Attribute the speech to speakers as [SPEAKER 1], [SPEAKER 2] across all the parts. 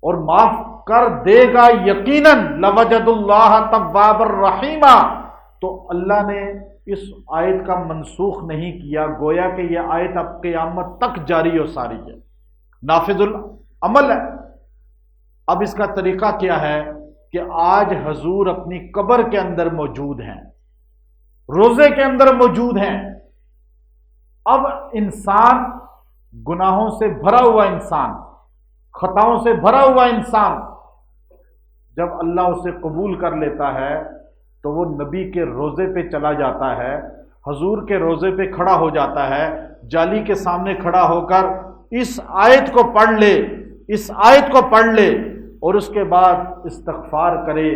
[SPEAKER 1] اور معاف کر دے گا یقیناً لوجد اللہ تواب الرحیم. تو اللہ نے اس آیت کا منسوخ نہیں کیا، گویا کہ یہ آیت اب قیامت تک جاری و ساری ہے، نافذ العمل ہے. اب اس کا طریقہ کیا ہے کہ آج حضور اپنی قبر کے اندر موجود ہیں، روزے کے اندر موجود ہیں. اب انسان گناہوں سے بھرا ہوا انسان، خطاؤں سے بھرا ہوا انسان، جب اللہ اسے قبول کر لیتا ہے تو وہ نبی کے روزے پہ چلا جاتا ہے، حضور کے روزے پہ کھڑا ہو جاتا ہے، جالی کے سامنے کھڑا ہو کر اس آیت کو پڑھ لے، اس آیت کو پڑھ لے اور اس کے بعد استغفار کرے،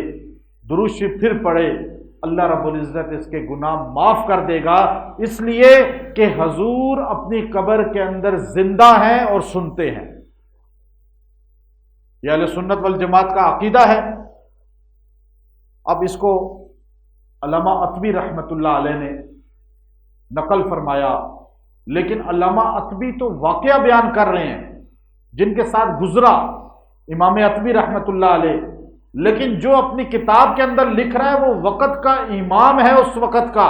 [SPEAKER 1] درود شریف پھر پڑھے. اللہ رب العزت اس کے گناہ معاف کر دے گا، اس لیے کہ حضور اپنی قبر کے اندر زندہ ہیں اور سنتے ہیں. یہ اہل سنت والجماعت کا عقیدہ ہے. اب اس کو علامہ عتبی رحمۃ اللہ علیہ نے نقل فرمایا، لیکن علامہ عتبی تو واقعہ بیان کر رہے ہیں جن کے ساتھ گزرا امام عتبی رحمۃ اللہ علیہ، لیکن جو اپنی کتاب کے اندر لکھ رہا ہے وہ وقت کا امام ہے، اس وقت کا،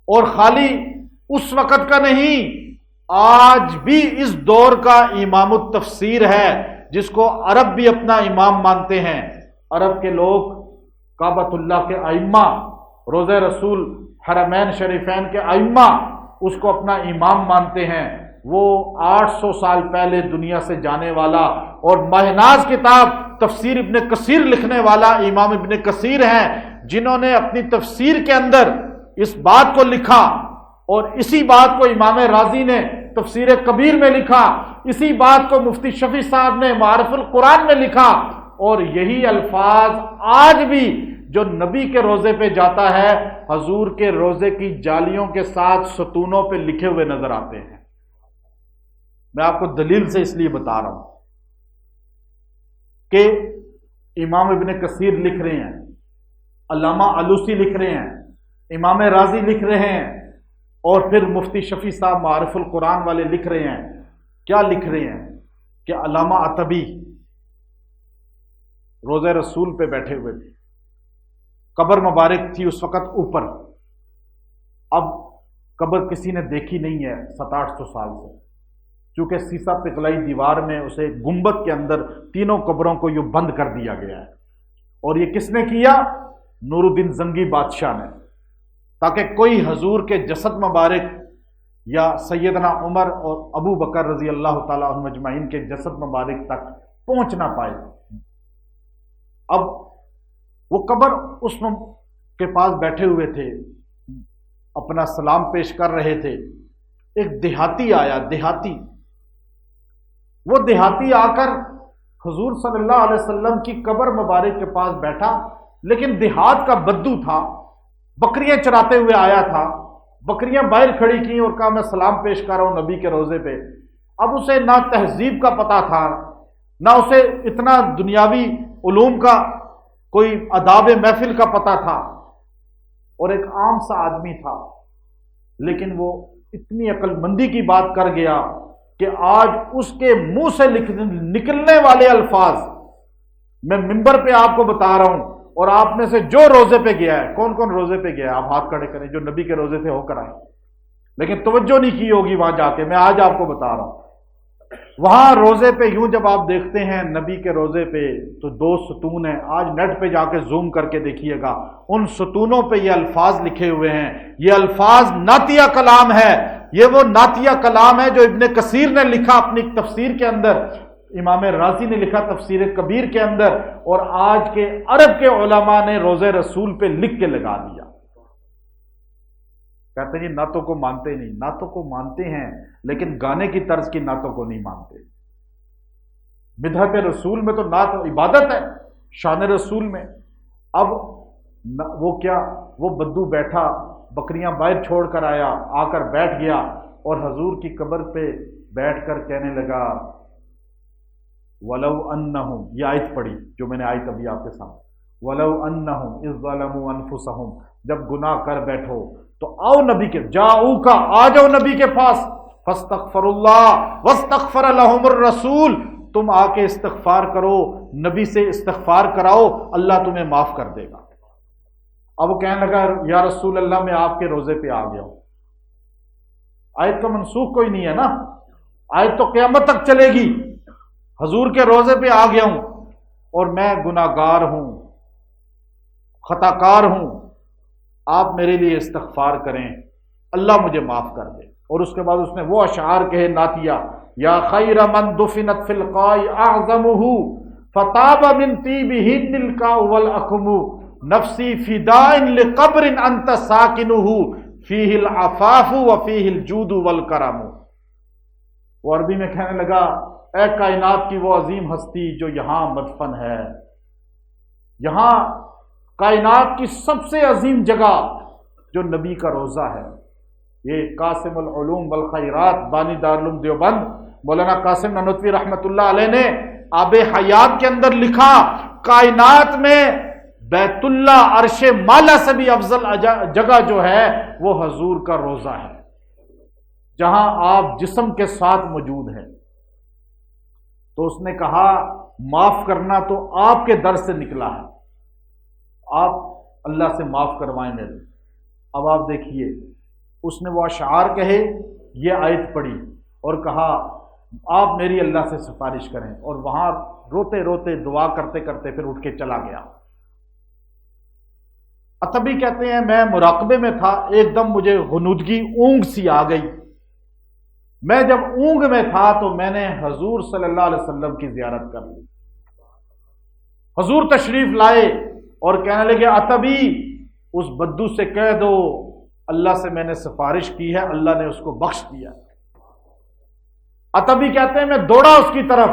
[SPEAKER 1] اور خالی اس وقت کا نہیں، آج بھی اس دور کا امام التفسیر ہے، جس کو عرب بھی اپنا امام مانتے ہیں. عرب کے لوگ کعبۃ اللہ کے ائمہ، روضہ رسول، حرمین شریفین کے ائمہ اس کو اپنا امام مانتے ہیں. وہ 800 سال پہلے دنیا سے جانے والا اور ماہناز کتاب تفسیر ابن کثیر لکھنے والا امام ابن کثیر ہیں، جنہوں نے اپنی تفسیر کے اندر اس بات کو لکھا، اور اسی بات کو امام رازی نے تفسیر کبیر میں لکھا، اسی بات کو مفتی شفیع صاحب نے معارف القرآن میں لکھا. اور یہی الفاظ آج بھی جو نبی کے روزے پہ جاتا ہے، حضور کے روزے کی جالیوں کے ساتھ ستونوں پہ لکھے ہوئے نظر آتے ہیں. میں آپ کو دلیل سے اس لیے بتا رہا ہوں کہ امام ابن کثیر لکھ رہے ہیں، علامہ علوسی لکھ رہے ہیں، امام رازی لکھ رہے ہیں، اور پھر مفتی شفیع صاحب معارف القرآن والے لکھ رہے ہیں. کیا لکھ رہے ہیں کہ علامہ عتبی روزہ رسول پہ بیٹھے ہوئے تھے، قبر مبارک تھی اس وقت اوپر. اب قبر کسی نے دیکھی نہیں ہے 700-800 سال سے، چونکہ سیسا پکلائی دیوار میں اسے گنبد کے اندر تینوں قبروں کو یوں بند کر دیا گیا ہے. اور یہ کس نے کیا؟ نور الدین زنگی بادشاہ نے، تاکہ کوئی حضور کے جسد مبارک یا سیدنا عمر اور ابو بکر رضی اللہ تعالیٰ عنہ اجمعین کے جسد مبارک تک پہنچ نہ پائے. اب وہ قبر اس کے پاس بیٹھے ہوئے تھے، اپنا سلام پیش کر رہے تھے. ایک دیہاتی آیا، دیہاتی، وہ دیہاتی آ کر حضور صلی اللہ علیہ وسلم کی قبر مبارک کے پاس بیٹھا، لیکن دیہات کا بدو تھا، بکریاں چراتے ہوئے آیا تھا، بکریاں باہر کھڑی کی اور کہا میں سلام پیش کر رہا ہوں نبی کے روزے پہ. اب اسے نہ تہذیب کا پتہ تھا، نہ اسے اتنا دنیاوی علوم کا کوئی آداب محفل کا پتہ تھا، اور ایک عام سا آدمی تھا، لیکن وہ اتنی عقل مندی کی بات کر گیا کہ آج اس کے منہ سے نکلنے والے الفاظ میں منبر پہ آپ کو بتا رہا ہوں. اور آپ میں سے جو روزے پہ گیا ہے، کون کون روزے پہ گیا ہے آپ ہاتھ کھڑے کریں جو نبی کے روزے سے ہو کر آئے، لیکن توجہ نہیں کی ہوگی وہاں جا کے. میں آج آپ کو بتا رہا ہوں وہاں روزے پہ یوں جب آپ دیکھتے ہیں نبی کے روزے پہ تو 2 ستون ہیں. آج نیٹ پہ جا کے زوم کر کے دیکھیے گا، ان ستونوں پہ یہ الفاظ لکھے ہوئے ہیں. یہ الفاظ نعتیہ کلام ہے، یہ وہ نعتیہ کلام ہے جو ابن کثیر نے لکھا اپنی تفسیر کے اندر، امام رازی نے لکھا تفسیر کبیر کے اندر، اور آج کے عرب کے علماء نے روزہ رسول پہ لکھ کے لگا دیا. کہتے ہیں نعتوں کو مانتے نہیں. نعتوں کو مانتے ہیں لیکن گانے کی طرز کی نعتوں کو نہیں مانتے. بدعت رسول میں تو نعت عبادت ہے، شان رسول میں. اب وہ کیا، وہ بدو بیٹھا، بکریاں باہر چھوڑ کر آیا، آ کر بیٹھ گیا اور حضور کی قبر پہ بیٹھ کر کہنے لگا وَلَوْ أَنَّهُمْ، یہ آیت پڑھی جو میں نے آیت ابھی آپ کے سامنے، وَلَوْ أَنَّهُمْ إِذْ ظَلَمُوا أَنفُسَهُمْ، جب گناہ کر بیٹھو تو آؤ نبی کے، جاؤ کا، آ جاؤ نبی کے پاس، فاستغفر اللہ واستغفر لهم الرسول، تم آ کے استغفار کرو، نبی سے استغفار کراؤ، اللہ تمہیں معاف کر دے گا۔ اب وہ کہنے لگا یا رسول اللہ میں آپ کے روزے پہ آ گیا ہوں۔ آیت تو منسوخ کوئی نہیں ہے نا، آیت تو قیامت تک چلے گی۔ حضور کے روزے پہ آ گیا ہوں اور میں گناہگار ہوں، خطا کار ہوں، آپ میرے لیے استغفار کریں، اللہ مجھے معاف کر دے۔ اور اس کے بعد اس نے وہ اشعار کہے نعتیہ، یا خیر من دفنت فی القاء اعظمہ فطاب من طیبہ تلک والاکم نفسی فداء لقبر انت ساکنہ فیہ العفاف وفیہ الجود والکرم۔ وہ عربی میں کہنے لگا اے کائنات کی وہ عظیم ہستی جو یہاں مدفن ہے، یہاں کائنات کی سب سے عظیم جگہ جو نبی کا روزہ ہے۔ یہ قاسم العلوم والخیرات بانی دارالعلوم دیوبند مولانا قاسم نانوتوی رحمۃ اللہ علیہ نے آب حیات کے اندر لکھا، کائنات میں بیت اللہ عرش مالا سے بھی افضل جگہ جو ہے وہ حضور کا روزہ ہے، جہاں آپ جسم کے ساتھ موجود ہیں۔ تو اس نے کہا معاف کرنا تو آپ کے در سے نکلا ہے، آپ اللہ سے معاف کروائیں میرے۔ اب آپ دیکھیے اس نے وہ اشعار کہے، یہ آیت پڑھی اور کہا آپ میری اللہ سے سفارش کریں، اور وہاں روتے روتے دعا کرتے کرتے پھر اٹھ کے چلا گیا۔ عتبی کہتے ہیں میں مراقبے میں تھا، ایک دم مجھے غنودگی اونگ سی آ گئی۔ میں جب اونگ میں تھا تو میں نے حضور صلی اللہ علیہ وسلم کی زیارت کر لی۔ حضور تشریف لائے اور کہنے لگے عتبی اس بدو سے کہہ دو اللہ سے میں نے سفارش کی ہے، اللہ نے اس کو بخش دیا۔ عتبی کہتے ہیں میں دوڑا اس کی طرف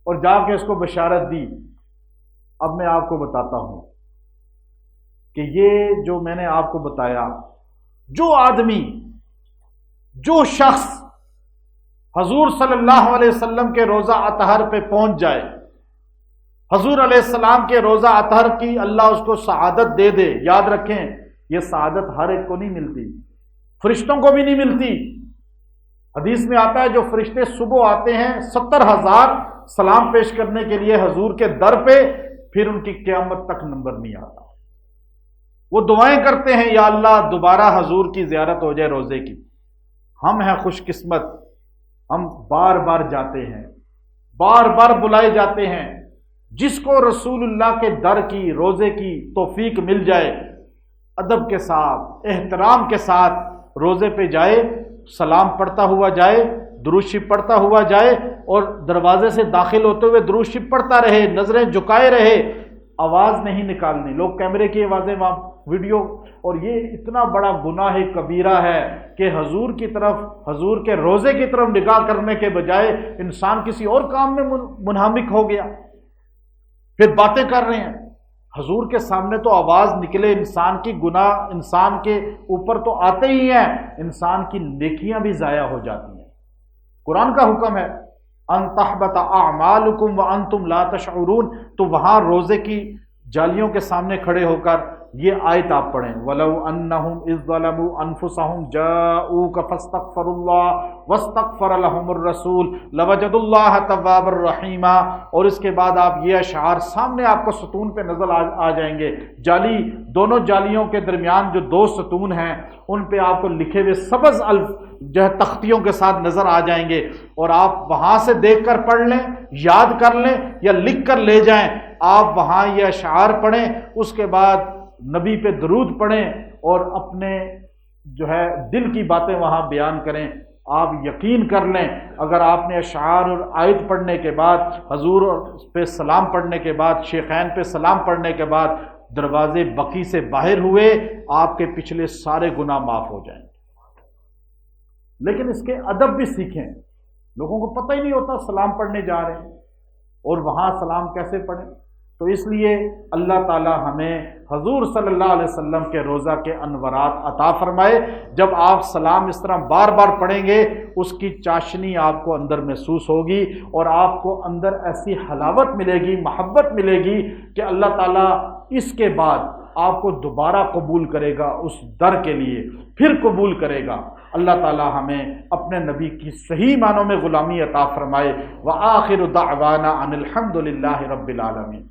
[SPEAKER 1] اور جا کے اس کو بشارت دی۔ اب میں آپ کو بتاتا ہوں کہ یہ جو میں نے آپ کو بتایا، جو آدمی، جو شخص حضور صلی اللہ علیہ وسلم کے روزہ اطہر پہ پہنچ جائے، حضور علیہ السلام کے روزہ اطہر کی اللہ اس کو سعادت دے دے۔ یاد رکھیں یہ سعادت ہر ایک کو نہیں ملتی، فرشتوں کو بھی نہیں ملتی۔ حدیث میں آتا ہے جو فرشتے صبح آتے ہیں 70,000 سلام پیش کرنے کے لیے حضور کے در پہ، پھر ان کی قیامت تک نمبر نہیں آتا۔ وہ دعائیں کرتے ہیں یا اللہ دوبارہ حضور کی زیارت ہو جائے روزے کی۔ ہم ہیں خوش قسمت، ہم بار بار جاتے ہیں، بار بار بلائے جاتے ہیں۔ جس کو رسول اللہ کے در کی، روزے کی توفیق مل جائے، ادب کے ساتھ، احترام کے ساتھ روزے پہ جائے، سلام پڑھتا ہوا جائے، درود شریف پڑھتا ہوا جائے، اور دروازے سے داخل ہوتے ہوئے درود شریف پڑھتا رہے، نظریں جھکائے رہے، آواز نہیں نکالنی۔ لوگ کیمرے کی آوازیں وہاں ویڈیو، اور یہ اتنا بڑا گناہ کبیرہ ہے کہ حضور کی طرف، حضور کے روزے کی طرف نگاہ کرنے کے بجائے انسان کسی اور کام میں منہمک ہو گیا، پھر باتیں کر رہے ہیں۔ حضور کے سامنے تو آواز نکلے، انسان کی گناہ انسان کے اوپر تو آتے ہی ہیں، انسان کی نیکیاں بھی ضائع ہو جاتی ہیں۔ قرآن کا حکم ہے ان تحبط اعمالکم وانتم لا تشعرون، تو وہاں روزے کی جالیوں کے سامنے کھڑے ہو کر یہ آیت آپ پڑھیں، وَلَوْ أَنَّهُمْ إِذْ ظَلَمُوا أَنفُسَهُمْ جَاءُوكَ فَاسْتَغْفَرُوا اللَّهَ وَاسْتَغْفَرَ لَهُمُ الرَّسُولُ لَوَجَدُوا اللَّهَ تَوَّابًا رَحِيمًا۔ اور اس کے بعد آپ یہ اشعار سامنے آپ کو ستون پہ نظر آ جائیں گے، جالی، دونوں جالیوں کے درمیان جو دو ستون ہیں ان پہ آپ کو لکھے ہوئے سبز الف جو ہے تختیوں کے ساتھ نظر آ جائیں گے، اور آپ وہاں سے دیکھ کر پڑھ لیں، یاد کر لیں یا لکھ کر لے جائیں۔ آپ وہاں یہ اشعار پڑھیں، اس کے بعد نبی پہ درود پڑھیں اور اپنے جو ہے دل کی باتیں وہاں بیان کریں۔ آپ یقین کر لیں اگر آپ نے اشعار اور آیت پڑھنے کے بعد، حضور پہ سلام پڑھنے کے بعد، شیخین پہ سلام پڑھنے کے بعد دروازے بقی سے باہر ہوئے، آپ کے پچھلے سارے گناہ معاف ہو جائیں۔ لیکن اس کے ادب بھی سیکھیں۔ لوگوں کو پتہ ہی نہیں ہوتا سلام پڑھنے جا رہے ہیں اور وہاں سلام کیسے پڑھیں۔ تو اس لیے اللہ تعالی ہمیں حضور صلی اللہ علیہ وسلم کے روزہ کے انوارات عطا فرمائے۔ جب آپ سلام اس طرح بار بار پڑھیں گے، اس کی چاشنی آپ کو اندر محسوس ہوگی اور آپ کو اندر ایسی حلاوت ملے گی، محبت ملے گی کہ اللہ تعالیٰ اس کے بعد آپ کو دوبارہ قبول کرے گا، اس در کے لیے پھر قبول کرے گا۔ اللہ تعالی ہمیں اپنے نبی کی صحیح معنوں میں غلامی عطا فرمائے۔ وآخر دعوانا ان الحمد للہ رب العالمین۔